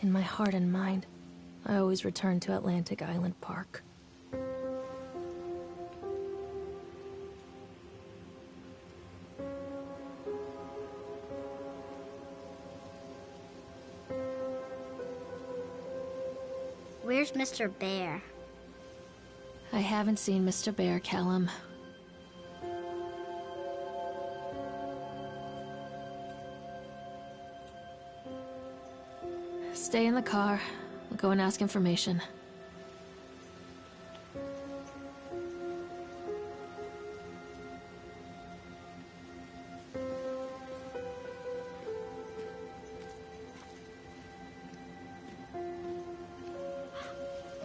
In my heart and mind, I always return to Atlantic Island Park. Where's Mr. Bear? I haven't seen Mr. Bear, Callum. Stay in the car. I'll go and ask information.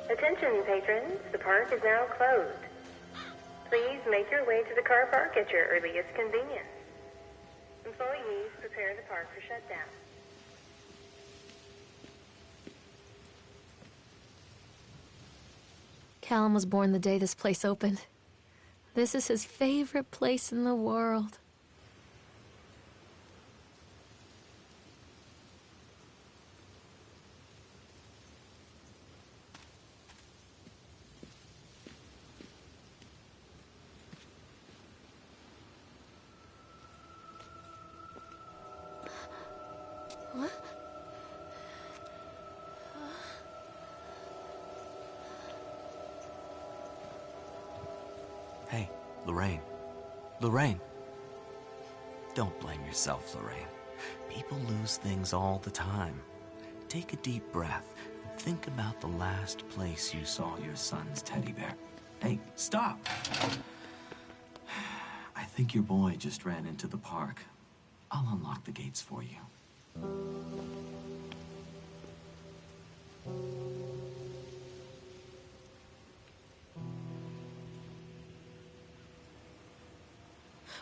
Attention, patrons. The park is now closed. Please make your way to the car park at your earliest convenience. Employees prepare the park for shutdown. Callum was born the day this place opened. This is his favorite place in the world. What? Hey, Lorraine. Lorraine. Don't blame yourself, Lorraine. People lose things all the time. Take a deep breath and think about the last place you saw your son's teddy bear. Hey, stop! I think your boy just ran into the park. I'll unlock the gates for you.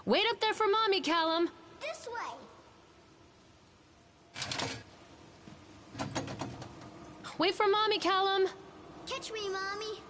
Wait up there for Mommy, Callum! This way! Wait for Mommy, Callum! Catch me, Mommy!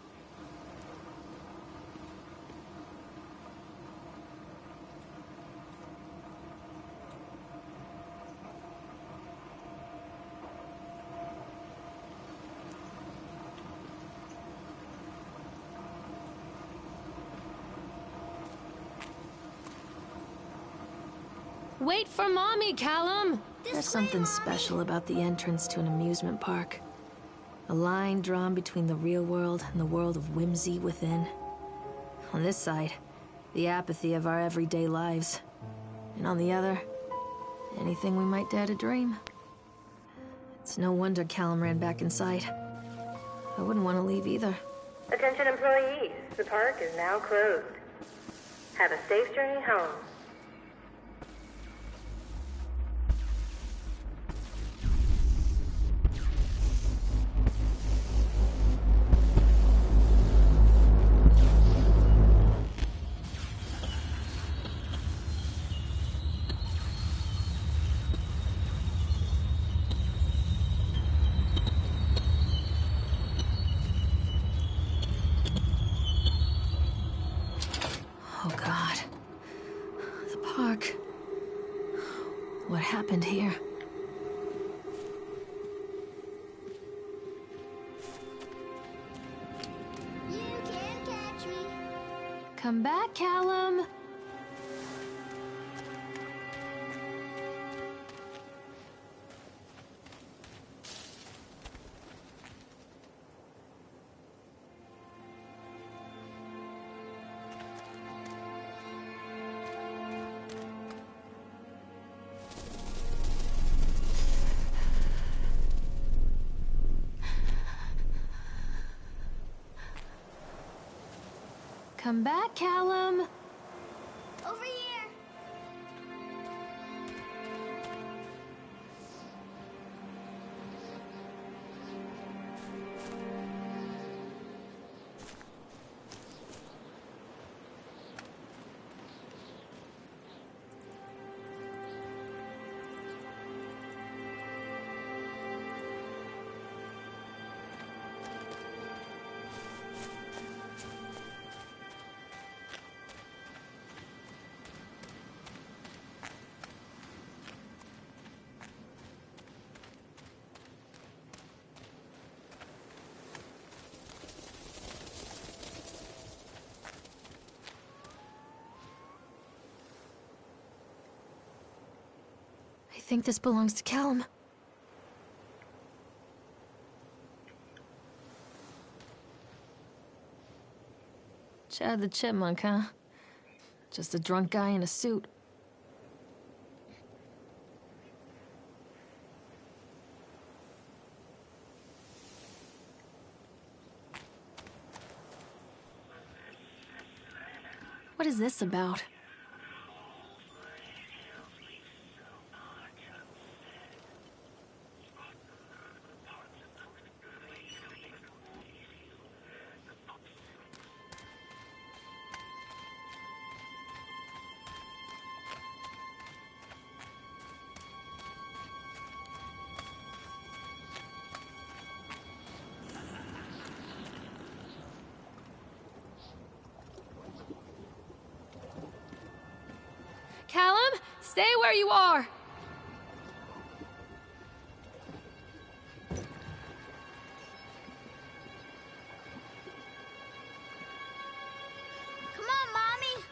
Wait for Mommy, Callum! There's something Mommy. special about the entrance to an amusement park. A line drawn between the real world and the world of whimsy within. On this side, the apathy of our everyday lives. And on the other, anything we might dare to dream. It's no wonder Callum ran back inside. I wouldn't want to leave either. Attention, employees. The park is now closed. Have a safe journey home. Oh God. The park. What happened here? You can't catch me. Come back, Callum! Come back, Callum! Over here! think this belongs to Callum. Chad the Chipmunk, huh? Just a drunk guy in a suit. What is this about? Callum, stay where you are! Come on, Mommy.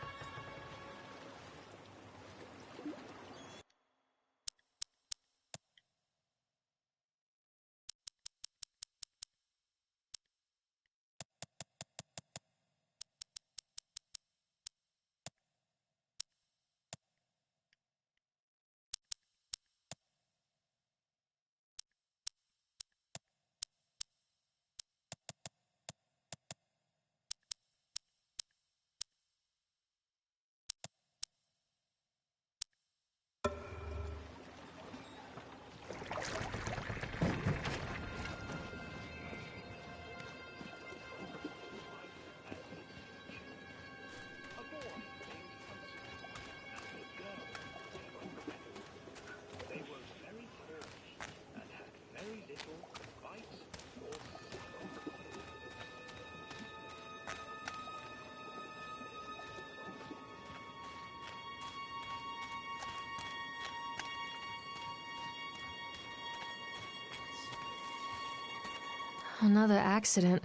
Another accident.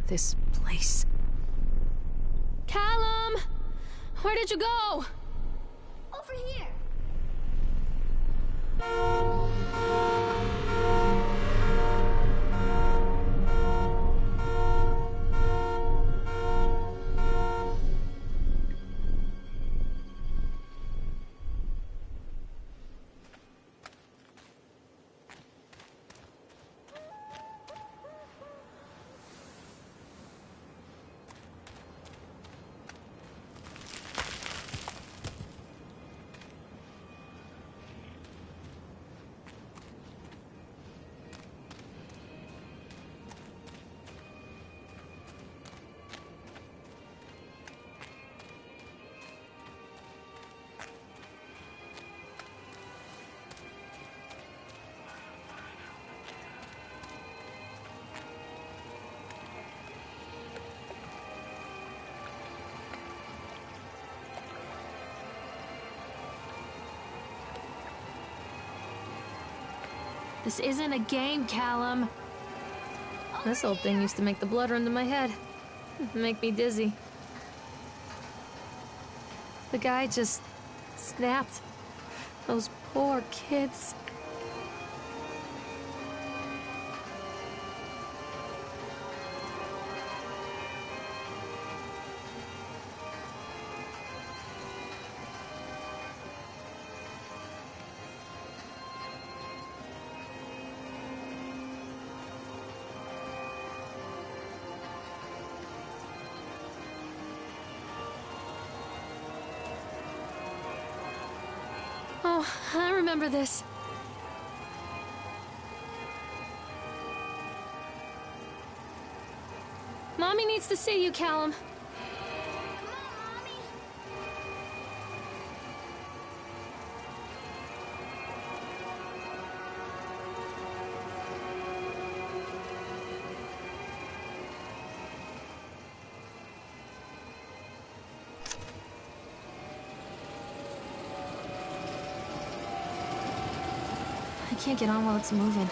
This place. Callum! Where did you go? Over here. This isn't a game, Callum. This old thing used to make the blood run to my head. Make me dizzy. The guy just snapped. Those poor kids. Oh, I remember this. Mommy needs to see you, Callum. Come on, Mommy. I can't get on while it's moving.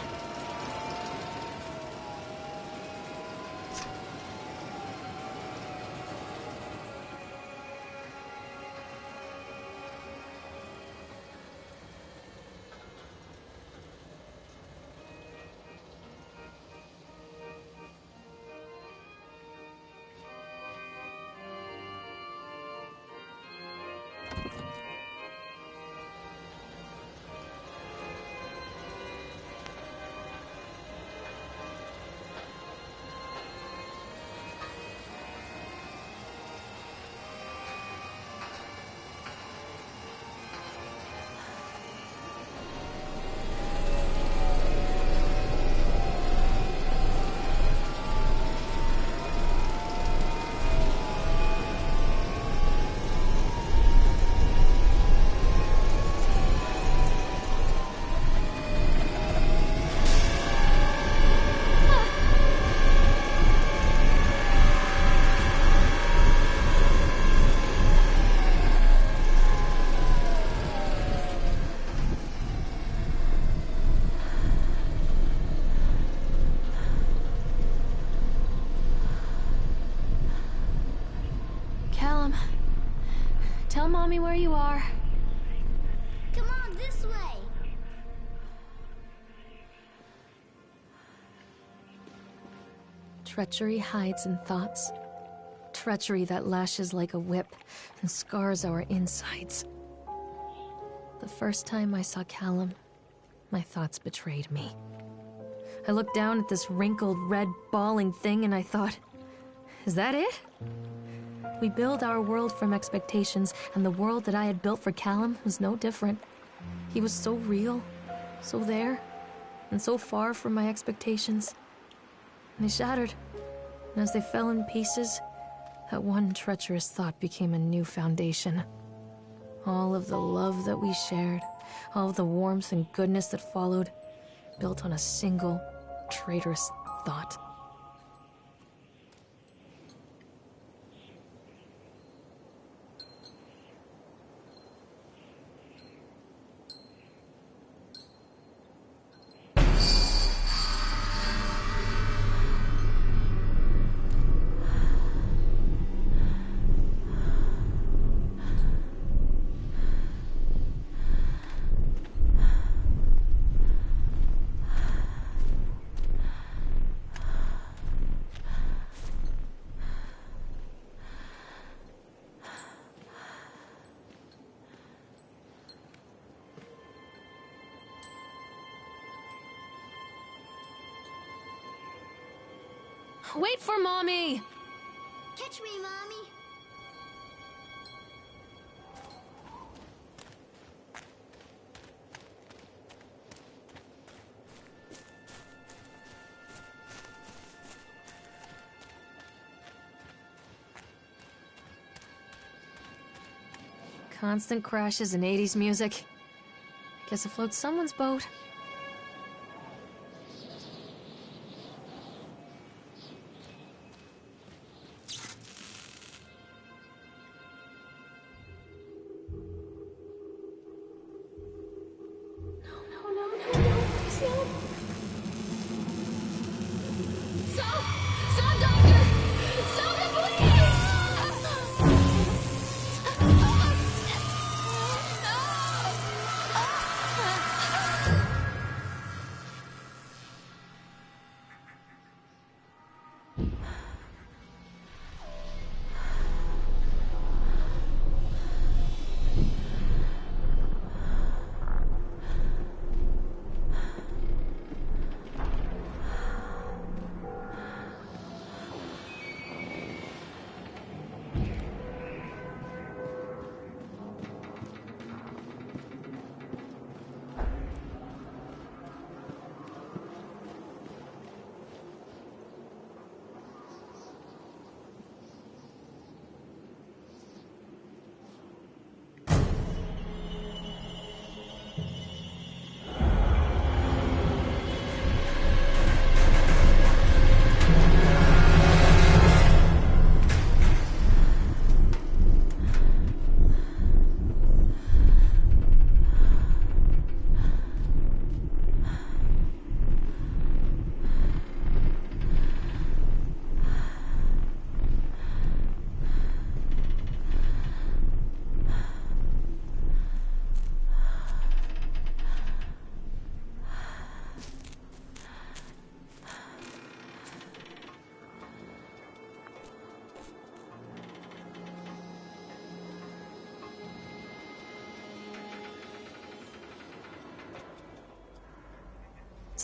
Callum, tell Mommy where you are. Come on, this way. Treachery hides in thoughts. Treachery that lashes like a whip and scars our insides. The first time I saw Callum, my thoughts betrayed me. I looked down at this wrinkled, red, bawling thing and I thought, is that it? We build our world from expectations, and the world that I had built for Callum was no different. He was so real, so there, and so far from my expectations. And they shattered, and as they fell in pieces, that one treacherous thought became a new foundation. All of the love that we shared, all of the warmth and goodness that followed, built on a single, traitorous thought. Wait for Mommy! Catch me, Mommy. Constant crashes and 80s music. Guess it floats someone's boat.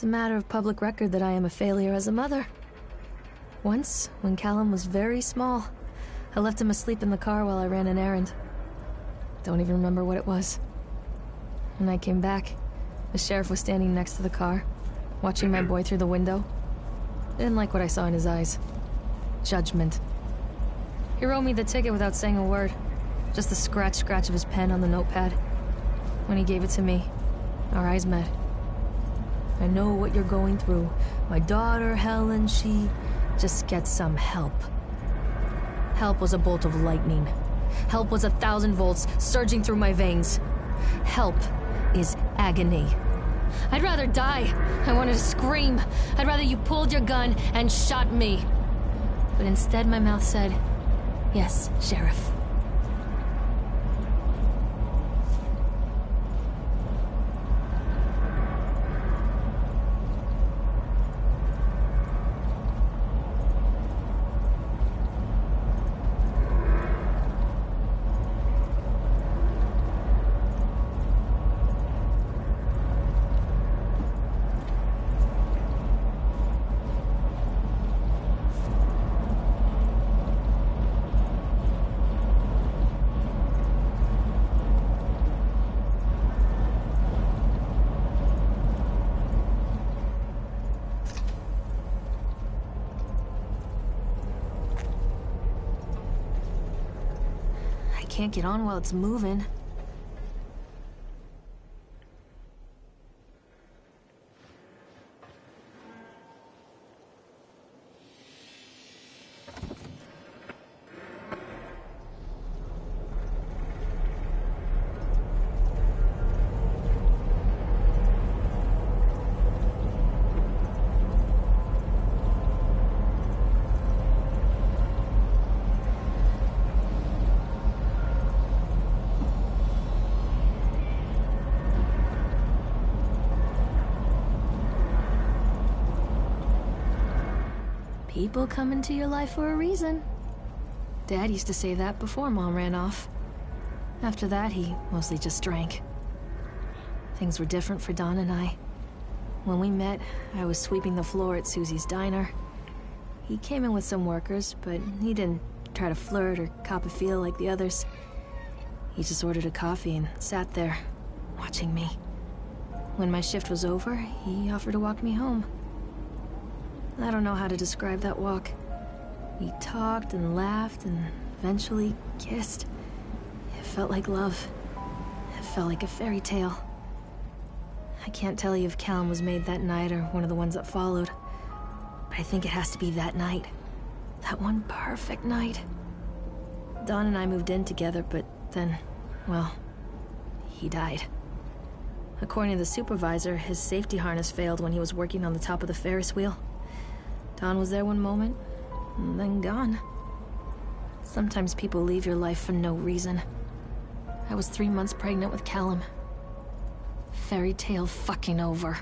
It's a matter of public record that I am a failure as a mother. Once, when Callum was very small, I left him asleep in the car while I ran an errand. Don't even remember what it was. When I came back, the sheriff was standing next to the car, watching my boy through the window. I didn't like what I saw in his eyes. Judgment. He wrote me the ticket without saying a word. Just the scratch of his pen on the notepad. When he gave it to me, our eyes met. I know what you're going through. My daughter, Helen, she just gets some help. Help was a bolt of lightning. Help was 1,000 volts surging through my veins. Help is agony. I'd rather die. I wanted to scream. I'd rather you pulled your gun and shot me. But instead my mouth said, Yes, Sheriff. Can't get on while it's moving. People come into your life for a reason. Dad used to say that before Mom ran off. After that, he mostly just drank. Things were different for Don and I. When we met, I was sweeping the floor at Susie's diner. He came in with some workers, but he didn't try to flirt or cop a feel like the others. He just ordered a coffee and sat there, watching me. When my shift was over, he offered to walk me home. I don't know how to describe that walk. We talked and laughed and eventually kissed. It felt like love. It felt like a fairy tale. I can't tell you if Callum was made that night or one of the ones that followed, but I think it has to be that night. That one perfect night. Don and I moved in together, but then, well, he died. According to the supervisor, his safety harness failed when he was working on the top of the Ferris wheel. Don was there one moment, and then gone. Sometimes people leave your life for no reason. I was 3 months pregnant with Callum. Fairy tale fucking over.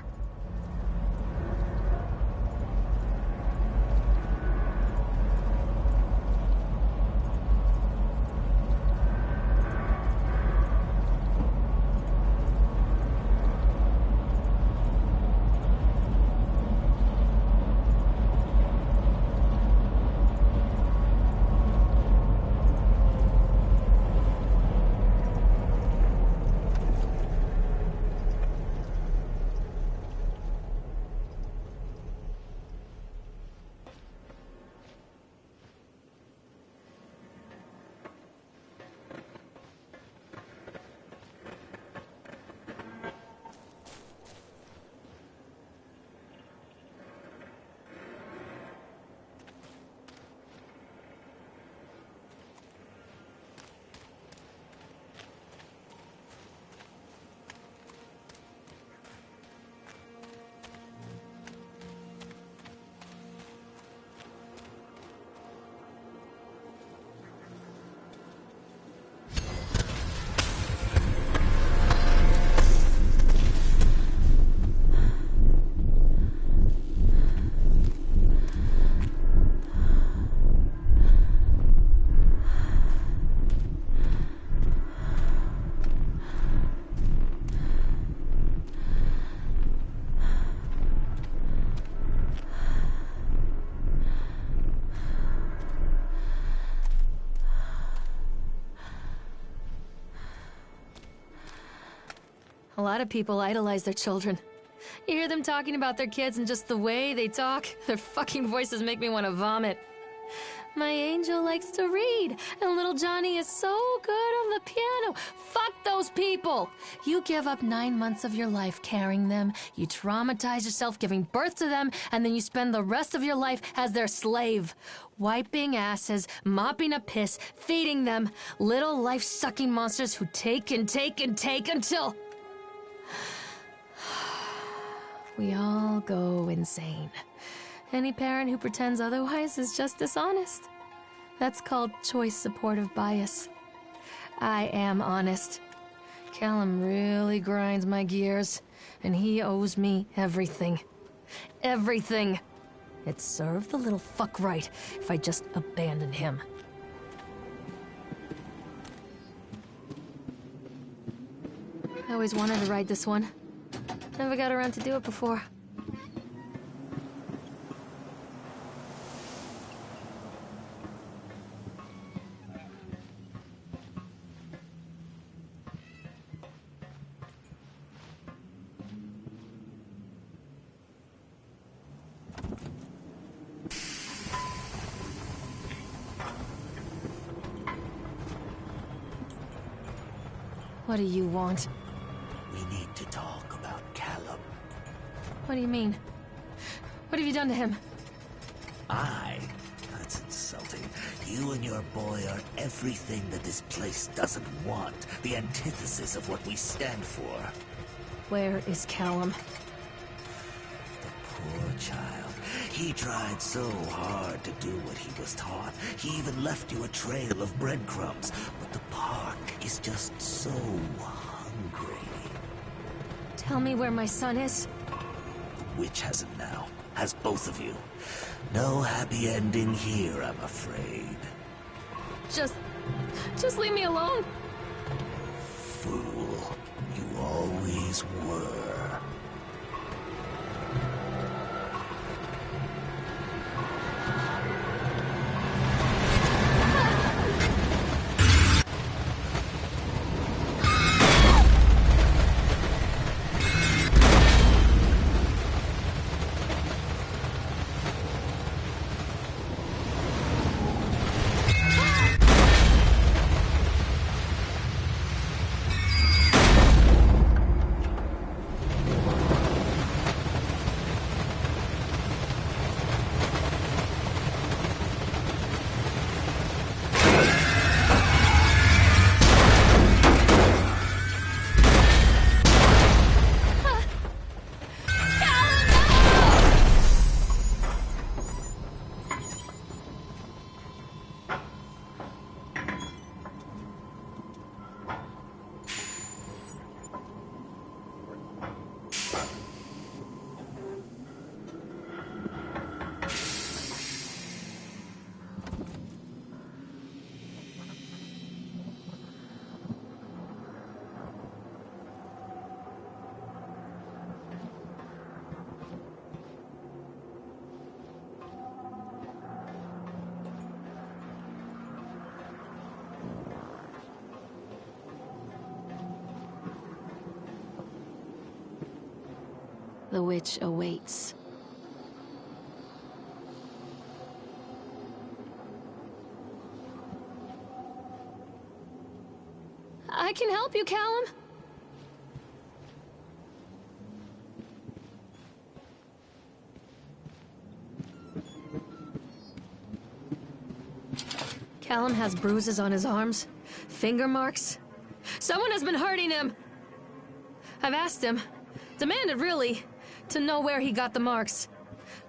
A lot of people idolize their children. You hear them talking about their kids and just the way they talk, their fucking voices make me want to vomit. My angel likes to read, and little Johnny is so good on the piano. Fuck those people! You give up 9 months of your life carrying them, you traumatize yourself giving birth to them, and then you spend the rest of your life as their slave. Wiping asses, mopping a piss, feeding them. Little life-sucking monsters who take and take and take until... we all go insane. Any parent who pretends otherwise is just dishonest. That's called choice supportive bias. I am honest. Callum really grinds my gears, and he owes me everything. Everything! It'd serve the little fuck right if I just abandoned him. I always wanted to ride this one. Never got around to do it before. What do you want? We need to talk about Callum. What do you mean? What have you done to him? That's insulting. You and your boy are everything that this place doesn't want. The antithesis of what we stand for. Where is Callum? The poor child. He tried so hard to do what he was taught. He even left you a trail of breadcrumbs. But the park is just so hungry. Tell me where my son is. The witch has him now. Has both of you. No happy ending here, I'm afraid. Just leave me alone. Fool. You always were. The witch awaits. I can help you, Callum. Callum has bruises on his arms, finger marks. Someone has been hurting him. I've asked him, demanded really, to know where he got the marks.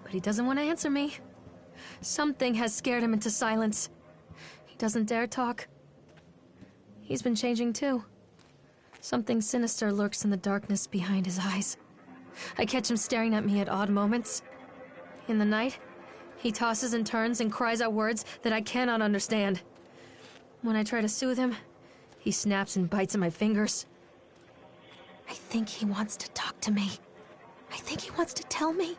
But he doesn't want to answer me. Something has scared him into silence. He doesn't dare talk. He's been changing too. Something sinister lurks in the darkness behind his eyes. I catch him staring at me at odd moments. In the night, he tosses and turns and cries out words that I cannot understand. When I try to soothe him, he snaps and bites at my fingers. I think he wants to talk to me. I think he wants to tell me.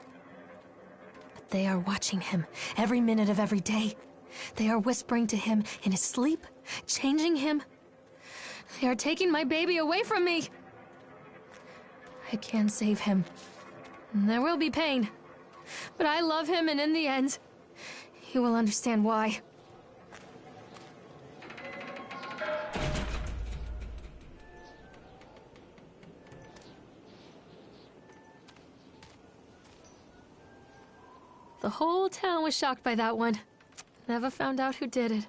But they are watching him every minute of every day. They are whispering to him in his sleep, changing him. They are taking my baby away from me. I can save him. There will be pain. But I love him, and in the end, he will understand why. The whole town was shocked by that one. Never found out who did it.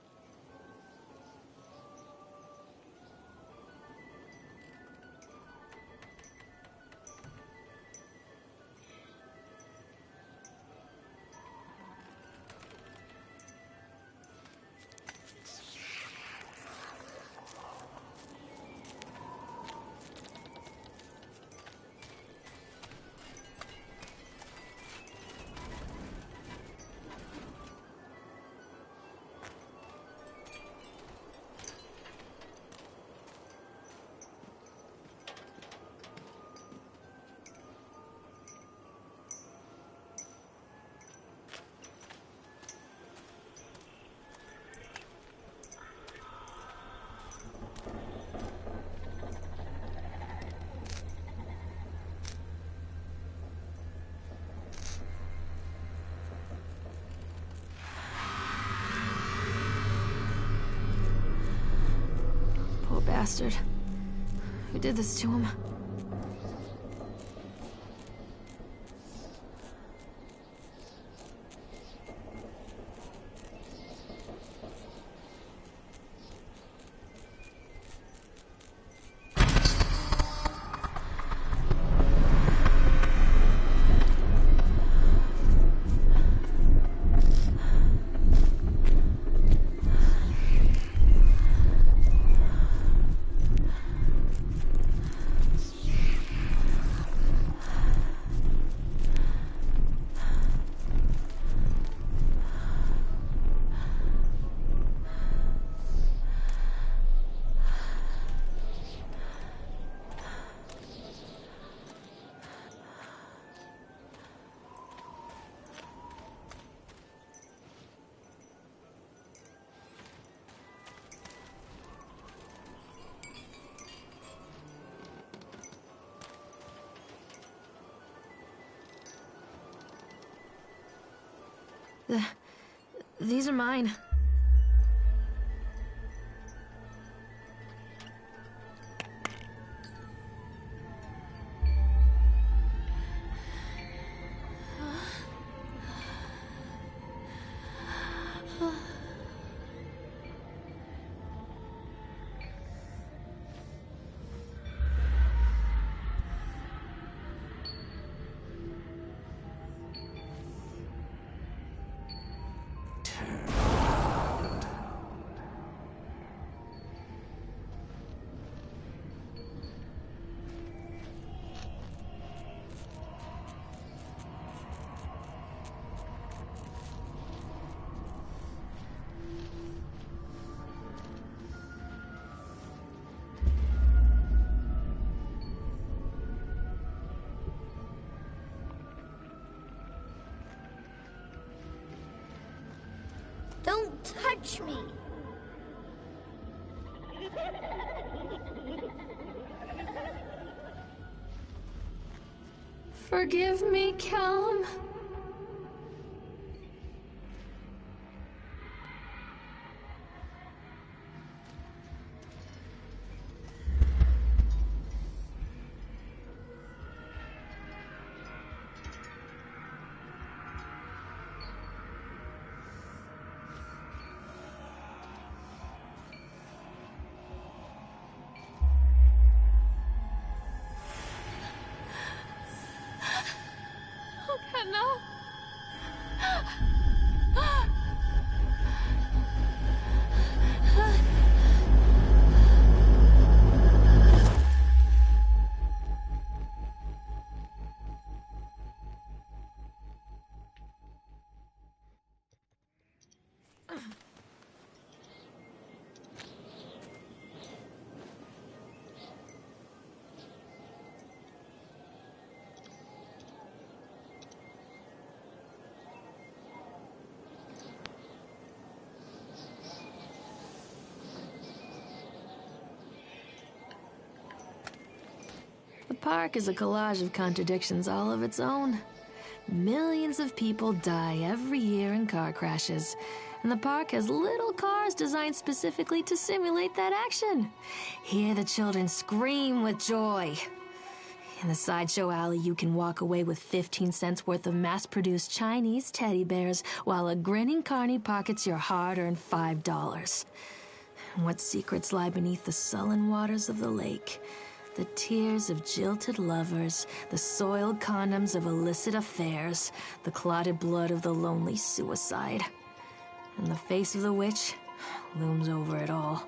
bastard. Who did this to him? These are mine. Don't touch me! Forgive me, Callum. No. The park is a collage of contradictions all of its own. Millions of people die every year in car crashes, and the park has little cars designed specifically to simulate that action. Hear the children scream with joy. In the sideshow alley, you can walk away with 15 cents worth of mass-produced Chinese teddy bears, while a grinning carny pockets your hard-earned $5. What secrets lie beneath the sullen waters of the lake? The tears of jilted lovers, the soiled condoms of illicit affairs, the clotted blood of the lonely suicide. And the face of the witch looms over it all.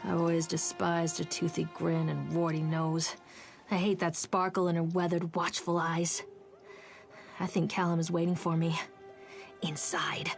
I've always despised her toothy grin and warty nose. I hate that sparkle in her weathered, watchful eyes. I think Callum is waiting for me. Inside.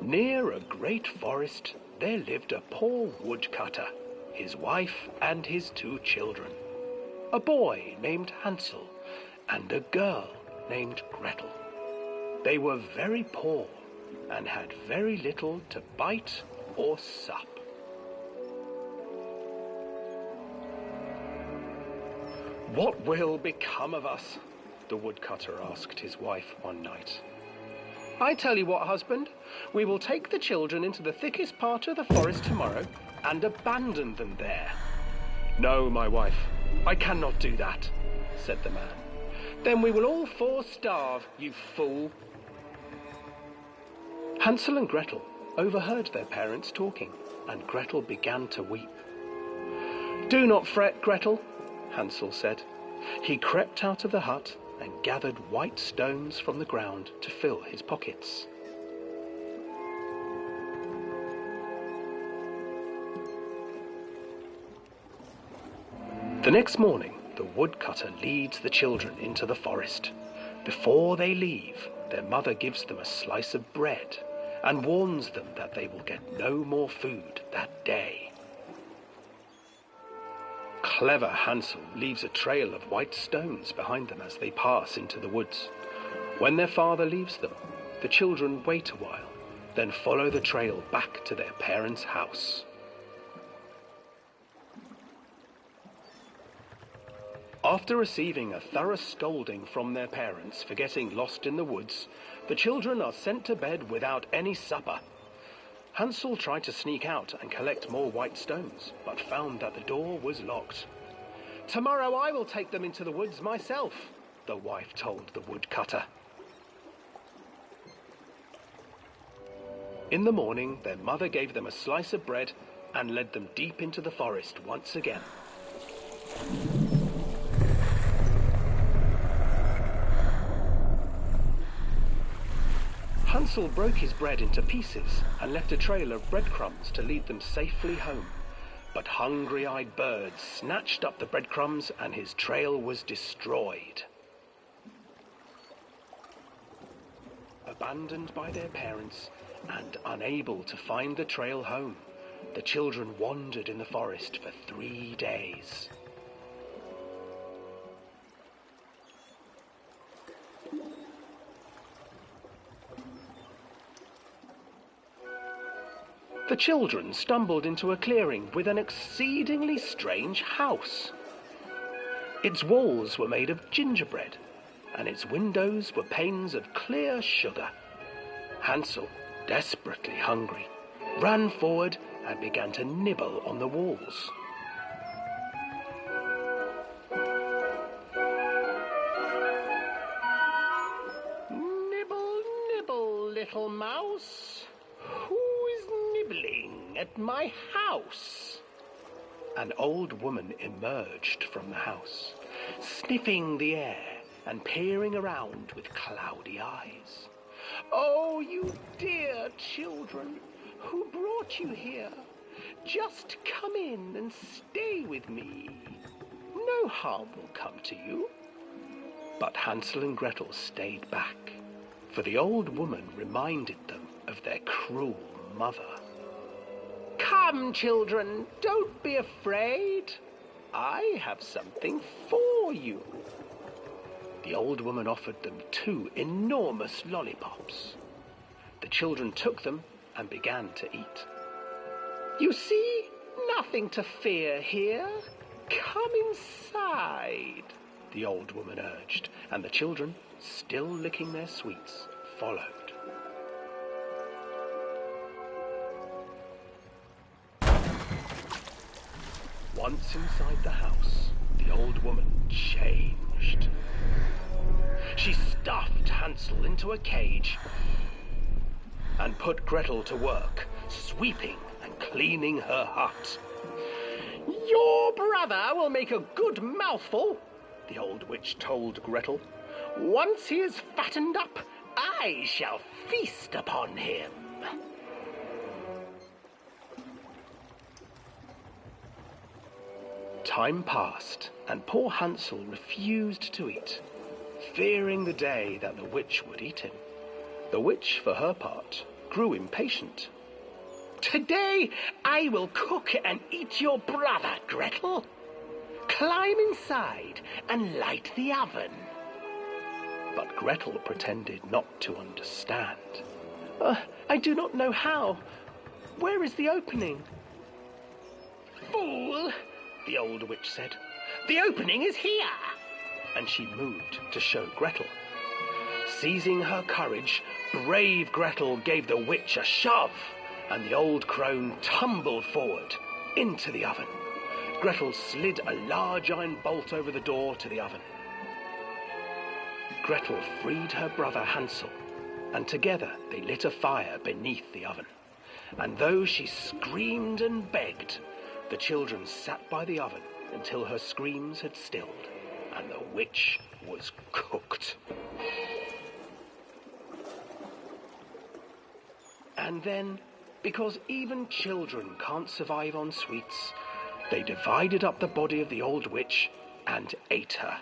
Near a great forest, there lived a poor woodcutter, his wife and his 2 children, a boy named Hansel and a girl named Gretel. They were very poor and had very little to bite or sup. "What will become of us?" the woodcutter asked his wife one night. "I tell you what, husband, we will take the children into the thickest part of the forest tomorrow and abandon them there." "No, my wife, I cannot do that," said the man. "Then we will all 4 starve, you fool." Hansel and Gretel overheard their parents talking, and Gretel began to weep. "Do not fret, Gretel," Hansel said. He crept out of the hut and gathered white stones from the ground to fill his pockets. The next morning, the woodcutter leads the children into the forest. Before they leave, their mother gives them a slice of bread and warns them that they will get no more food that day. Clever Hansel leaves a trail of white stones behind them as they pass into the woods. When their father leaves them, the children wait a while, then follow the trail back to their parents' house. After receiving a thorough scolding from their parents for getting lost in the woods, the children are sent to bed without any supper. Hansel tried to sneak out and collect more white stones, but found that the door was locked. "Tomorrow I will take them into the woods myself," the wife told the woodcutter. In the morning, their mother gave them a slice of bread and led them deep into the forest once again. Hansel broke his bread into pieces and left a trail of breadcrumbs to lead them safely home. But hungry-eyed birds snatched up the breadcrumbs and his trail was destroyed. Abandoned by their parents and unable to find the trail home, the children wandered in the forest for 3 days. The children stumbled into a clearing with an exceedingly strange house. Its walls were made of gingerbread, and its windows were panes of clear sugar. Hansel, desperately hungry, ran forward and began to nibble on the walls. "Nibble, nibble, little mouse. Who is nibbling at my house?" An old woman emerged from the house, sniffing the air and peering around with cloudy eyes. "Oh, you dear children, who brought you here? Just come in and stay with me. No harm will come to you." But Hansel and Gretel stayed back, for the old woman reminded them of their cruel mother. "Come, children, don't be afraid. I have something for you." The old woman offered them 2 enormous lollipops. The children took them and began to eat. "You see, nothing to fear here. Come inside," the old woman urged, and the children, still licking their sweets, followed. Once inside the house, the old woman changed. She stuffed Hansel into a cage and put Gretel to work, sweeping and cleaning her hut. "Your brother will make a good mouthful," the old witch told Gretel. "Once he is fattened up, I shall feast upon him." Time passed, and poor Hansel refused to eat, fearing the day that the witch would eat him. The witch, for her part, grew impatient. "Today I will cook and eat your brother, Gretel. Climb inside and light the oven." But Gretel pretended not to understand. "I do not know how. Where is the opening?" "Fool," the old witch said. "The opening is here." And she moved to show Gretel. Seizing her courage, brave Gretel gave the witch a shove, and the old crone tumbled forward into the oven. Gretel slid a large iron bolt over the door to the oven. Gretel freed her brother Hansel, and together they lit a fire beneath the oven. And though she screamed and begged, the children sat by the oven until her screams had stilled, and the witch was cooked. And then, because even children can't survive on sweets, they divided up the body of the old witch and ate her.